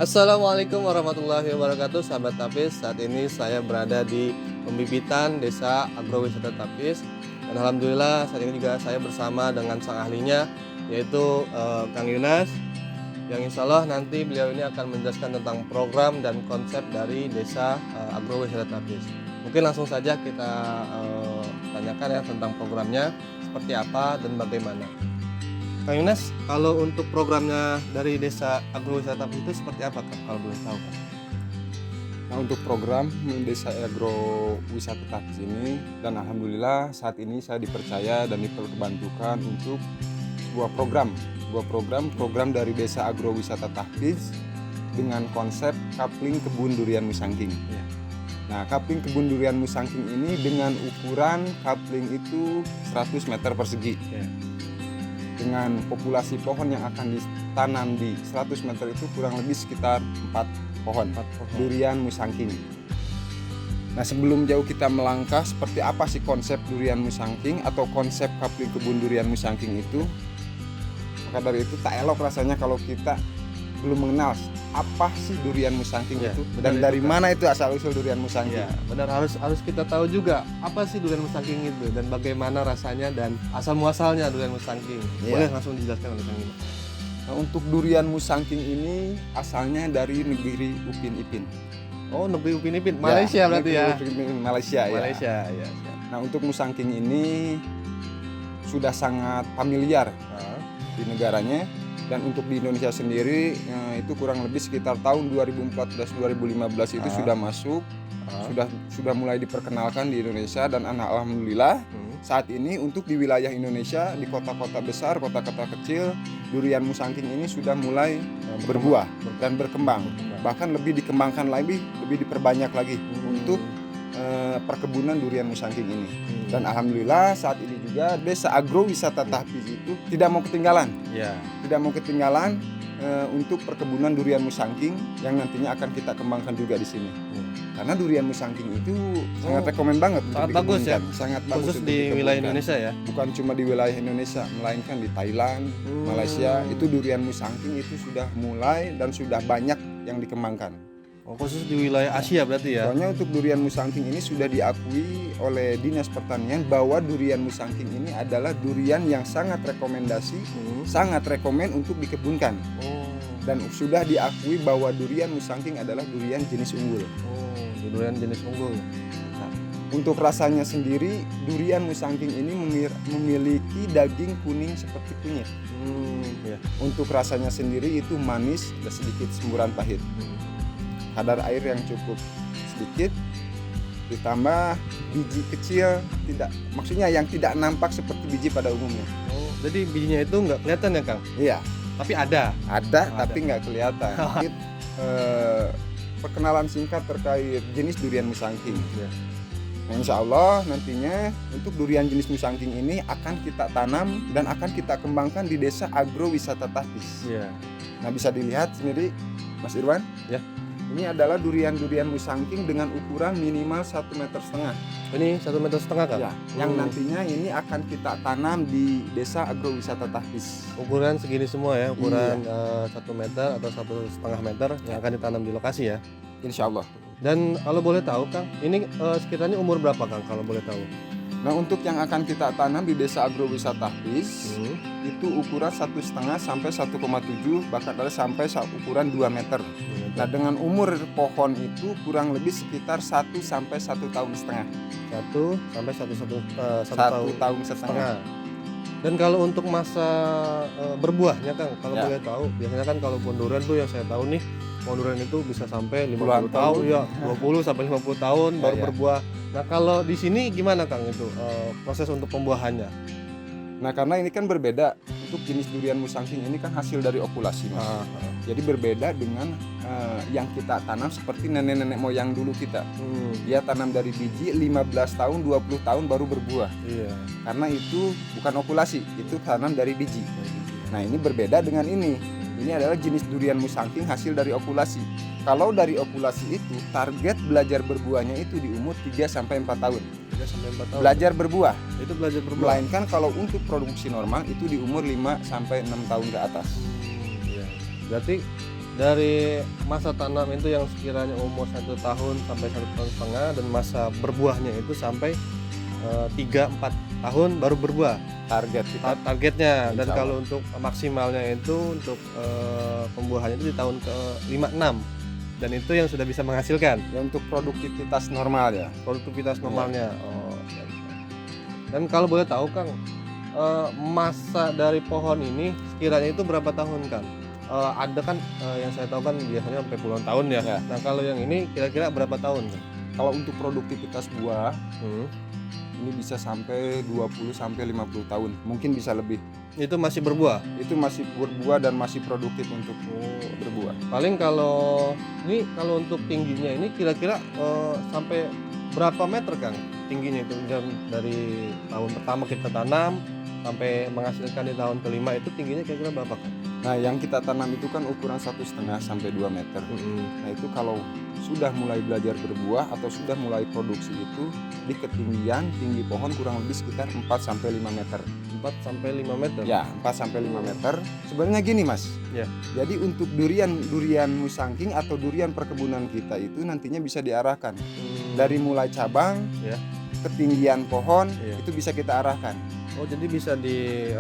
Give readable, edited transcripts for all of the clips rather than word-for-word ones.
Assalamualaikum warahmatullahi wabarakatuh, sahabat Tapis. Saat ini saya berada di pembibitan Desa Agrowisata Tapis. Dan alhamdulillah saat ini juga saya bersama dengan sang ahlinya, yaitu Kang Yunas, yang insya Allah nanti beliau ini akan menjelaskan tentang program dan konsep dari Desa Agrowisata Tapis. Mungkin langsung saja kita tanyakan ya tentang programnya seperti apa dan bagaimana. Kang Yunas, kalau untuk programnya dari Desa Agrowisata itu seperti apa, Kang? Kalau boleh tahu, Kang? Nah, untuk program Desa Agrowisata Tapis ini, dan alhamdulillah saat ini saya dipercaya dan diperbantukan untuk program dari Desa Agrowisata Tapis dengan konsep kapling kebun durian Musangking. Ya. Nah, kapling kebun durian Musangking ini dengan ukuran kapling itu 100 meter persegi. Ya. Dengan populasi pohon yang akan ditanam di 100 meter itu kurang lebih sekitar 4 pohon durian Musangking. Nah, sebelum jauh kita melangkah seperti apa sih konsep durian Musangking atau konsep kapling kebun durian Musangking itu, maka dari itu tak elok rasanya kalau kita belum mengenal apa sih durian Musangking Ya, itu itu, dan dari Kang. mana itu asal usul durian Musangking. Ya, benar, harus kita tahu juga apa sih durian Musangking itu dan bagaimana rasanya dan asal muasalnya durian Musangking. Ya. Boleh langsung dijelaskan oleh Kang Yunas. Nah, untuk durian Musangking ini asalnya dari negeri Upin Ipin. Oh, negeri Upin Ipin, Malaysia berarti negeri ya. Upin Ipin, Malaysia ya. Malaysia, ya. Nah, untuk Musangking ini sudah sangat familiar Nah, di negaranya, dan untuk di Indonesia sendiri itu kurang lebih sekitar tahun 2014-2015 itu sudah masuk, sudah mulai diperkenalkan di Indonesia, dan alhamdulillah saat ini untuk di wilayah Indonesia di kota-kota besar, kota-kota kecil, durian Musangking ini sudah mulai berbuah dan berkembang. Bahkan lebih dikembangkan lagi, lebih diperbanyak lagi untuk perkebunan durian Musangking ini. Dan alhamdulillah saat ini juga Desa Agrowisata Tapis itu tidak mau ketinggalan. Ya. Tidak mau ketinggalan untuk perkebunan durian Musangking yang nantinya akan kita kembangkan juga di sini. Karena durian Musangking itu sangat rekomen banget untuk Sangat bagus ya. dikebunkan. Sangat bagus Khusus untuk di wilayah dikebunkan. Indonesia ya. Bukan cuma di wilayah Indonesia, melainkan di Thailand, Malaysia, itu durian Musangking itu sudah mulai dan sudah banyak yang dikembangkan. Oh, khusus di wilayah Asia berarti ya. Soalnya untuk durian Musangking ini sudah diakui oleh Dinas Pertanian bahwa durian Musangking ini adalah durian yang sangat rekomendasi, sangat rekomen untuk dikebunkan. Oh. Dan sudah diakui bahwa durian Musangking adalah durian jenis unggul. Oh, durian jenis unggul. Nah, untuk rasanya sendiri, durian Musangking ini memiliki daging kuning seperti kunyit. Ya. Untuk rasanya sendiri itu manis dan sedikit semburan pahit. Kadar air yang cukup sedikit, ditambah biji kecil, maksudnya yang tidak nampak seperti biji pada umumnya. Oh, jadi bijinya itu nggak kelihatan ya, Kang? Iya, Tapi ada. tapi nggak kelihatan. Perkenalan singkat terkait jenis durian Musangking. Ya. Nah, insya Allah nantinya untuk durian jenis Musangking ini akan kita tanam dan akan kita kembangkan di Desa Agrowisata Tapis. Ya. Nah, bisa dilihat sendiri, Mas Irwan. Ya. Ini adalah durian Musangking dengan ukuran minimal 1,5 meter. Ini 1,5 meter, Kang? Ya, yang nantinya ini akan kita tanam di Desa Agrowisata Tapis. Ukuran segini semua ya, ukuran 1 meter atau 1,5 meter yang akan ditanam di lokasi ya. Insya Allah. Dan kalau boleh tahu, Kang, ini sekiranya umur berapa, Kang, kalau boleh tahu? Nah, untuk yang akan kita tanam di Desa Agrowisata Tapis itu ukuran 1,5 sampai 1,7, bahkan ada sampai ukuran 2 meter. Nah, dengan umur pohon itu kurang lebih sekitar 1 sampai 1,5 tahun. 1 sampai 1 tahun setengah. Dan kalau untuk masa berbuahnya, Kang, kalau Ya. boleh tahu, biasanya kan kalau pohon durian tuh yang saya tahu nih, pohon durian itu bisa sampai 50 Puluhan tahun, tahun. ya, 20 sampai 50 tahun baru Ya. berbuah. Nah, kalau di sini gimana, Kang, itu proses untuk pembuahannya? Nah, karena ini kan berbeda. Untuk jenis durian Musangking ini kan hasil dari ovulasi, Mas. Jadi berbeda dengan yang kita tanam seperti nenek-nenek moyang dulu kita. Dia tanam dari biji 15 tahun, 20 tahun baru berbuah. Iya. Karena itu bukan ovulasi, itu tanam dari biji. Nah, ini berbeda dengan ini. Ini adalah jenis durian Musangking hasil dari ovulasi. Kalau dari ovulasi itu target belajar berbuahnya itu di umur 3 sampai 4 tahun. 3 sampai 4 tahun. Belajar berbuah. Itu belajar berbuah. Melainkan kalau untuk produksi normal itu di umur 5 sampai 6 tahun ke atas. Iya. Berarti dari masa tanam itu yang sekiranya umur 1 tahun sampai 1,5 tahun, dan masa berbuahnya itu sampai 3-4 tahun baru berbuah Target kita. targetnya. Dan Insya kalau untuk maksimalnya itu untuk pembuahannya itu di tahun ke 5-6, dan itu yang sudah bisa menghasilkan Ya, untuk produktivitas normal ya. produktivitas normalnya. Oh, iya, iya. Dan kalau boleh tahu Kang, masa dari pohon ini sekiranya itu berapa tahun Kang? Ada kan yang saya tahu kan biasanya sampai puluhan tahun ya. Ya. Nah kalau yang ini kira-kira berapa tahun Kang? Kalau untuk produktivitas buah Hmm. ini bisa sampai 20 sampai 50 tahun, mungkin bisa lebih. Itu masih berbuah. Itu masih berbuah dan masih produktif untuk berbuah. Paling kalau untuk tingginya ini kira-kira sampai berapa meter Kang tingginya itu, dari tahun pertama kita tanam sampai menghasilkan di tahun kelima itu tingginya kira-kira berapa Kang? Nah, yang kita tanam itu kan ukuran 1,5 sampai 2 meter. Nah, itu kalau sudah mulai belajar berbuah atau sudah mulai produksi itu di ketinggian tinggi pohon kurang lebih sekitar 4 sampai 5 meter. 4 sampai 5 meter. Ya, 4 sampai 5 meter. Sebenarnya gini, Mas. Ya. Jadi untuk durian musangking atau durian perkebunan kita itu nantinya bisa diarahkan dari mulai cabang, Ya. ketinggian pohon, Ya. itu bisa kita arahkan. Oh, jadi bisa di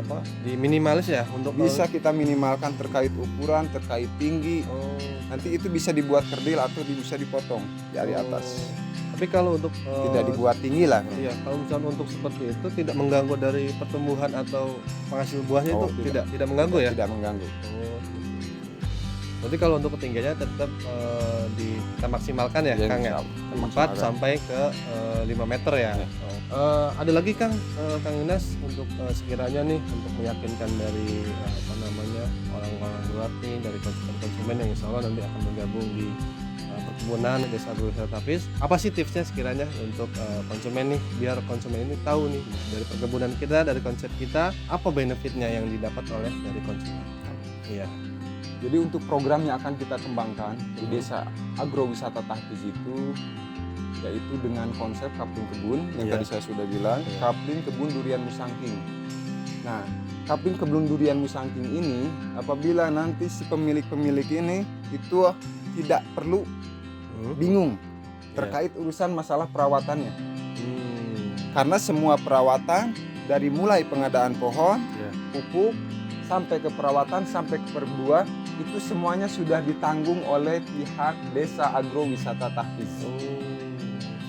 minimalis ya untuk Bisa kita minimalkan terkait ukuran, terkait tinggi. Oh. Nanti itu bisa dibuat kerdil atau bisa dipotong dari atas. Tapi kalau untuk Tidak dibuat tinggi lah. Iya, kalau misalnya untuk seperti itu tidak mengganggu dari pertumbuhan atau penghasil buahnya Oh, itu tidak mengganggu ya? Tidak mengganggu. Oh. Berarti kalau untuk ketinggiannya tetap kita maksimalkan ya, Ya, Kang ya. insya Allah. 4 sampai ke 5 meter ya. Ya. Ada lagi Kang, Kang Inas untuk sekiranya nih untuk meyakinkan dari orang-orang luar nih, dari konsumen-konsumen yang insya Allah nanti akan bergabung di perkebunan Desa Agrowisata Tapis. Apa sih tipsnya sekiranya untuk konsumen nih, biar konsumen ini tahu nih dari perkebunan kita, dari konsep kita, apa benefitnya yang didapat oleh dari konsumen? Iya. Jadi untuk program yang akan kita kembangkan di Desa Agrowisata Tapis itu yaitu dengan konsep kapling kebun yang Iya. tadi saya sudah bilang, Iya. kapling kebun durian musangking. Nah, kapling kebun durian musangking ini apabila nanti si pemilik-pemilik ini itu tidak perlu bingung terkait urusan masalah perawatannya. Karena semua perawatan dari mulai pengadaan pohon, Iya. pupuk, sampai ke perawatan, sampai ke berbuah, itu semuanya sudah ditanggung oleh pihak Desa Agrowisata Tapis.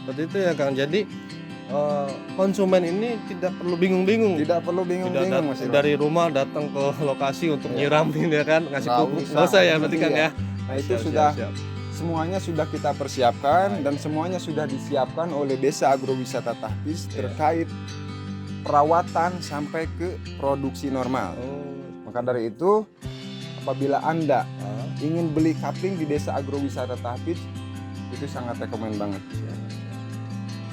Seperti itu ya Kang. Jadi konsumen ini tidak perlu bingung-bingung. Tidak perlu Tidak bingung-bingung, Mas Irwan. dari rumah datang ke lokasi untuk Iya. nyiramin ya kan, ngasih Nggak pupuk. usah. Nggak usah ya berarti Kang Iya. ya. Nah, itu Siap, sudah siap. semuanya sudah kita persiapkan dan Iya. semuanya sudah disiapkan oleh Desa Agrowisata Tapis Iya. terkait perawatan sampai ke produksi normal. Oh. Maka dari itu, apabila Anda Ah, ingin beli kapling di Desa Agrowisata Tapis, itu sangat rekomen banget.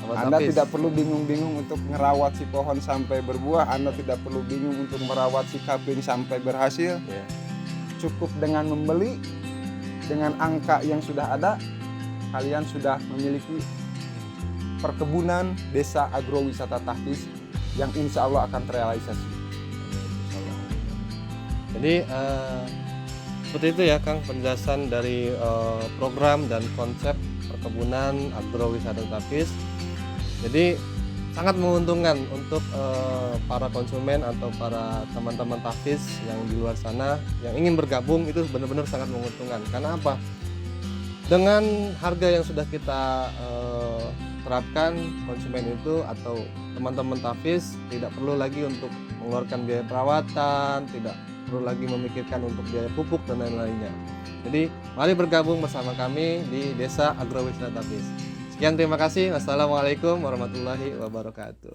Sahabat Anda Tapis. tidak perlu bingung-bingung untuk merawat si pohon sampai berbuah, Anda tidak perlu bingung untuk merawat si kapling sampai berhasil. Iya. Cukup dengan membeli dengan angka yang sudah ada, kalian sudah memiliki perkebunan Desa Agrowisata Tapis yang insya Allah akan terrealisasi. Jadi seperti itu ya Kang penjelasan dari program dan konsep perkebunan agrowisata Tapis. Jadi sangat menguntungkan untuk para konsumen atau para teman-teman Tapis yang di luar sana yang ingin bergabung, itu benar-benar sangat menguntungkan. Karena apa? Dengan harga yang sudah kita terapkan, konsumen itu atau teman-teman Tapis tidak perlu lagi untuk mengeluarkan biaya perawatan, tidak perlu lagi memikirkan untuk biaya pupuk dan lain-lainnya. Jadi mari bergabung bersama kami di Desa Agrowisata Tapis. Sekian, terima kasih. Wassalamualaikum warahmatullahi wabarakatuh.